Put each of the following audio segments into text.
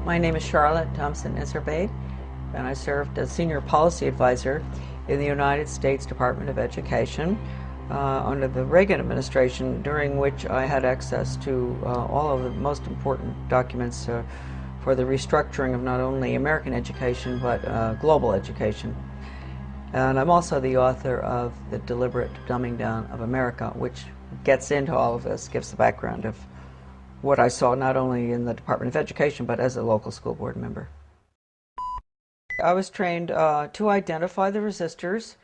My name is Charlotte Thompson Iserbyt, and I served as Senior Policy Advisor in the United States Department of Education under the Reagan administration, during which I had access to all of the most important documents for the restructuring of not only American education but global education. And I'm also the author of The Deliberate Dumbing Down of America, which gets into all of this, gives the background of what I saw not only in the Department of Education but as a local school board member. I was trained to identify the resistors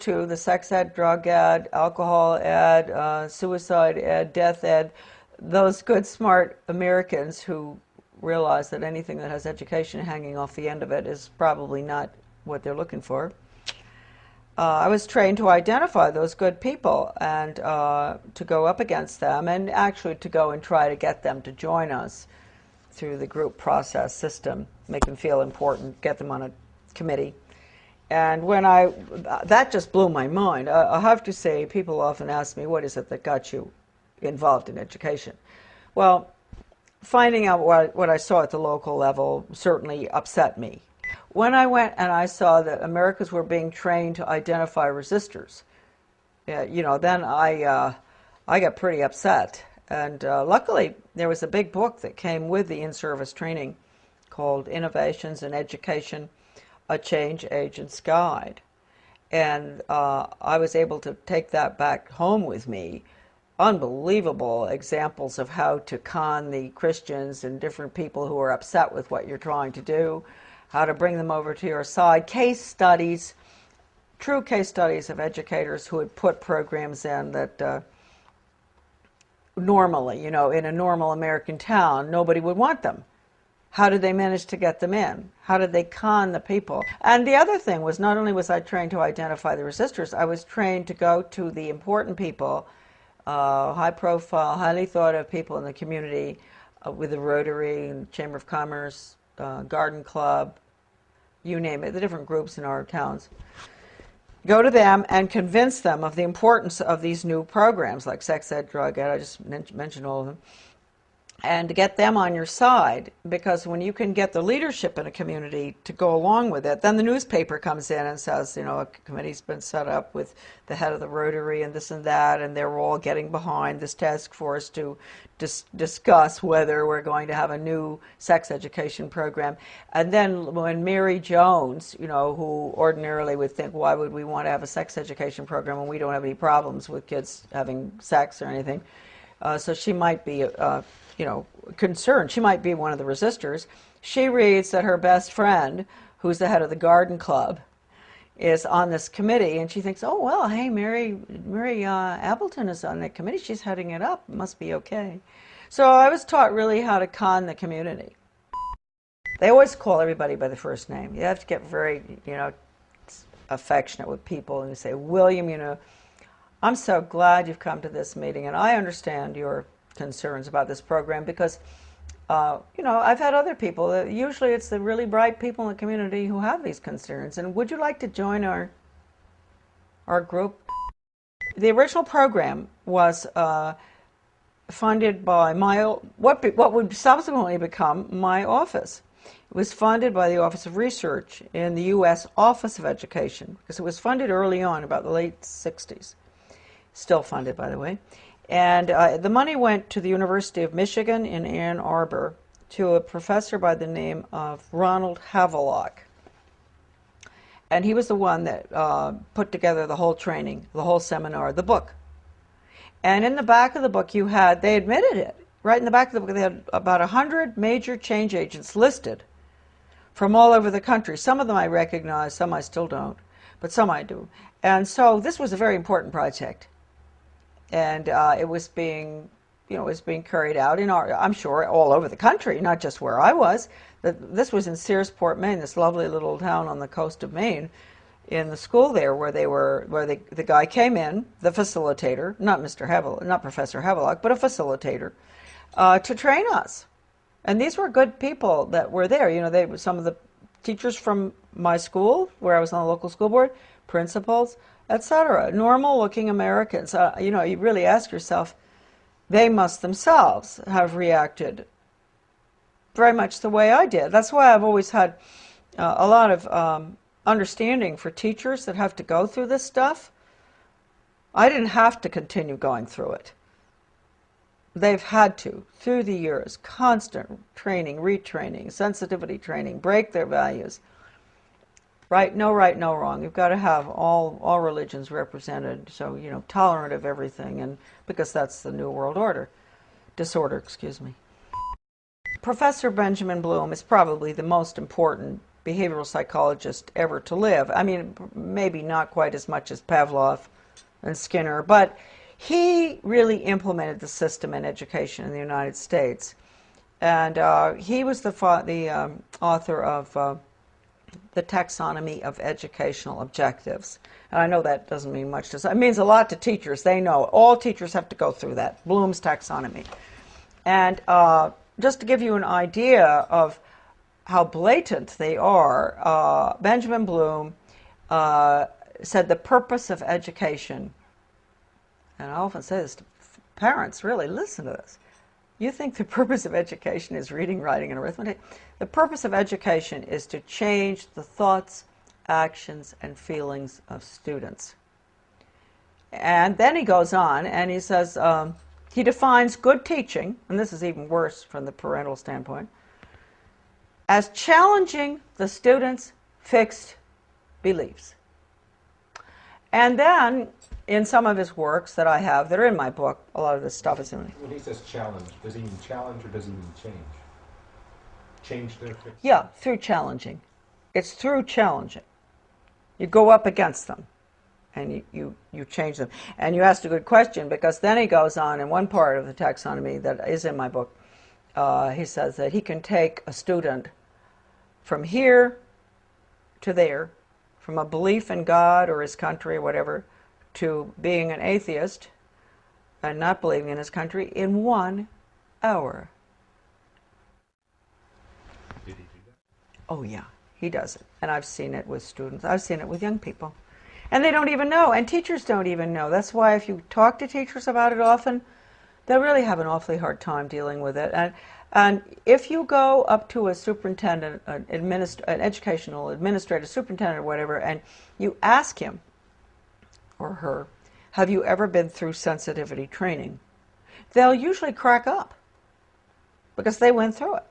too, the sex ed, drug ed, alcohol ed, suicide ed, death ed, those good smart Americans who realize that anything that has education hanging off the end of it is probably not what they're looking for. I was trained to identify those good people and to go up against them, and actually to go and try to get them to join us through the group process system, make them feel important, get them on a committee. And when that just blew my mind. I have to say, people often ask me, what is it that got you involved in education? Well, finding out what I saw at the local level certainly upset me. When I went and I saw that Americans were being trained to identify resistors, then I got pretty upset. And luckily, there was a big book that came with the in-service training called Innovations in Education, A Change Agent's Guide. And I was able to take that back home with me. Unbelievable examples of how to con the Christians and different people who are upset with what you're trying to do, how to bring them over to your side, case studies, true case studies of educators who had put programs in that normally, in a normal American town, nobody would want them. How did they manage to get them in? How did they con the people? And the other thing was, not only was I trained to identify the resistors, I was trained to go to the important people, high profile, highly thought of people in the community, with the Rotary and Chamber of Commerce, Garden Club, you name it, the different groups in our towns. Go to them and convince them of the importance of these new programs like sex ed, drug ed, I just mentioned all of them, and to get them on your side, because when you can get the leadership in a community to go along with it, then the newspaper comes in and says, a committee's been set up with the head of the Rotary and this and that, and they're all getting behind this task force to discuss whether we're going to have a new sex education program. And then when Mary Jones, who ordinarily would think, why would we want to have a sex education program when we don't have any problems with kids having sex or anything? So she might be concerned. She might be one of the resistors. She reads that her best friend, who's the head of the Garden Club, is on this committee, and she thinks, oh, well, hey, Mary Appleton is on that committee. She's heading it up. It must be okay. So I was taught really how to con the community. They always call everybody by the first name. You have to get very, affectionate with people, and you say, William, I'm so glad you've come to this meeting, and I understand your concerns about this program because, I've had other people, usually it's the really bright people in the community who have these concerns, and would you like to join our group? The original program was funded by what would subsequently become my office. It was funded by the Office of Research in the U.S. Office of Education, because it was funded early on, about the late 60s. Still funded, by the way. And the money went to the University of Michigan in Ann Arbor to a professor by the name of Ronald Havelock. And he was the one that put together the whole training, the whole seminar, the book. And in the back of the book they admitted it. Right in the back of the book, they had about 100 major change agents listed from all over the country. Some of them I recognize, some I still don't, but some I do. And so this was a very important project. And it was being carried out I'm sure, all over the country, not just where I was. This was in Searsport, Maine, this lovely little town on the coast of Maine, in the school there where the guy came in, the facilitator, not Professor Havelock, but a facilitator, to train us. And these were good people that were there. They were some of the teachers from my school, where I was on the local school board, principals, etc. Normal-looking Americans. You really ask yourself, they must themselves have reacted very much the way I did. That's why I've always had a lot of understanding for teachers that have to go through this stuff. I didn't have to continue going through it. They've had to, through the years, constant training, retraining, sensitivity training, break their values. Right, no wrong. You've got to have all religions represented, so, you know, tolerant of everything, and because that's the New World Order. Disorder, excuse me. Professor Benjamin Bloom is probably the most important behavioral psychologist ever to live. I mean, maybe not quite as much as Pavlov and Skinner, but he really implemented the system in education in the United States. And he was the author of the Taxonomy of Educational Objectives. And I know that doesn't mean much to us. It means a lot to teachers. They know. All teachers have to go through that, Bloom's taxonomy. And just to give you an idea of how blatant they are, Benjamin Bloom said the purpose of education, and I often say this to parents, really, listen to this. You think the purpose of education is reading, writing, and arithmetic? The purpose of education is to change the thoughts, actions, and feelings of students. And then he goes on and he says, he defines good teaching, and this is even worse from the parental standpoint, as challenging the student's fixed beliefs. And then, in some of his works that I have, that are in my book, a lot of this stuff is in it. When he says challenge, does he mean challenge or does he mean change? Change their fixed? Yeah, through challenging. It's through challenging. You go up against them and you change them. And you asked a good question, because then he goes on in one part of the taxonomy that is in my book, he says that he can take a student from here to there, from a belief in God or his country or whatever, to being an atheist and not believing in his country in 1 hour. Did he do that? Oh yeah, he does it. And I've seen it with students. I've seen it with young people. And they don't even know, and teachers don't even know. That's why if you talk to teachers about it often, they'll really have an awfully hard time dealing with it. And if you go up to a superintendent, an educational administrator, superintendent or whatever, and you ask him or her, have you ever been through sensitivity training? They'll usually crack up because they went through it.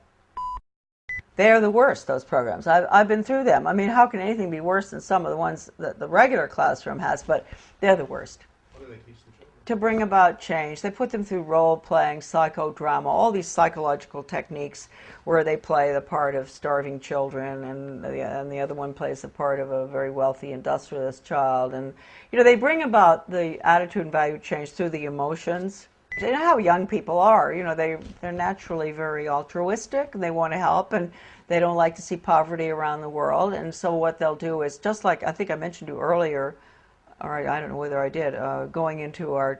They're the worst, those programs. I've been through them. I mean, how can anything be worse than some of the ones that the regular classroom has? But they're the worst. What do they teach the children? To bring about change. They put them through role-playing, psychodrama, all these psychological techniques where they play the part of starving children, and the other one plays the part of a very wealthy industrialist child. And, you know, they bring about the attitude and value change through the emotions. You know how young people are. You know, they're naturally very altruistic, and they want to help, and they don't like to see poverty around the world. And so what they'll do is, just like I think I mentioned to you earlier, or I don't know whether I did, going into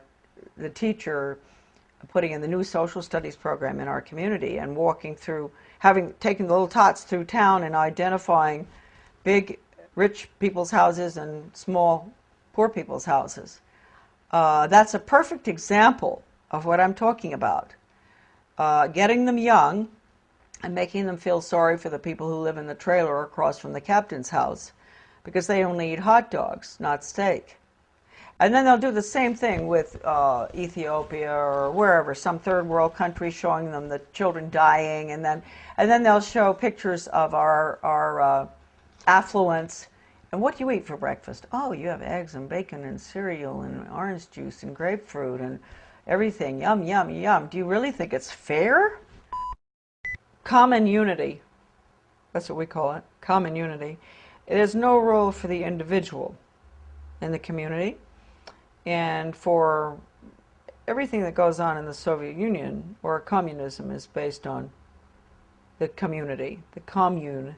the teacher putting in the new social studies program in our community and walking through, taking the little tots through town and identifying big rich people's houses and small poor people's houses. That's a perfect example of what I'm talking about. Getting them young and making them feel sorry for the people who live in the trailer across from the captain's house, because they only eat hot dogs, not steak. And then they'll do the same thing with Ethiopia or wherever, some third world country, showing them the children dying, and then they'll show pictures of our affluence. And what do you eat for breakfast? Oh, you have eggs and bacon and cereal and orange juice and grapefruit and everything. Yum, yum, yum. Do you really think it's fair? Common unity. That's what we call it, common unity. There's no role for the individual in the community. And for everything that goes on in the Soviet Union, or communism, is based on the community, the commune.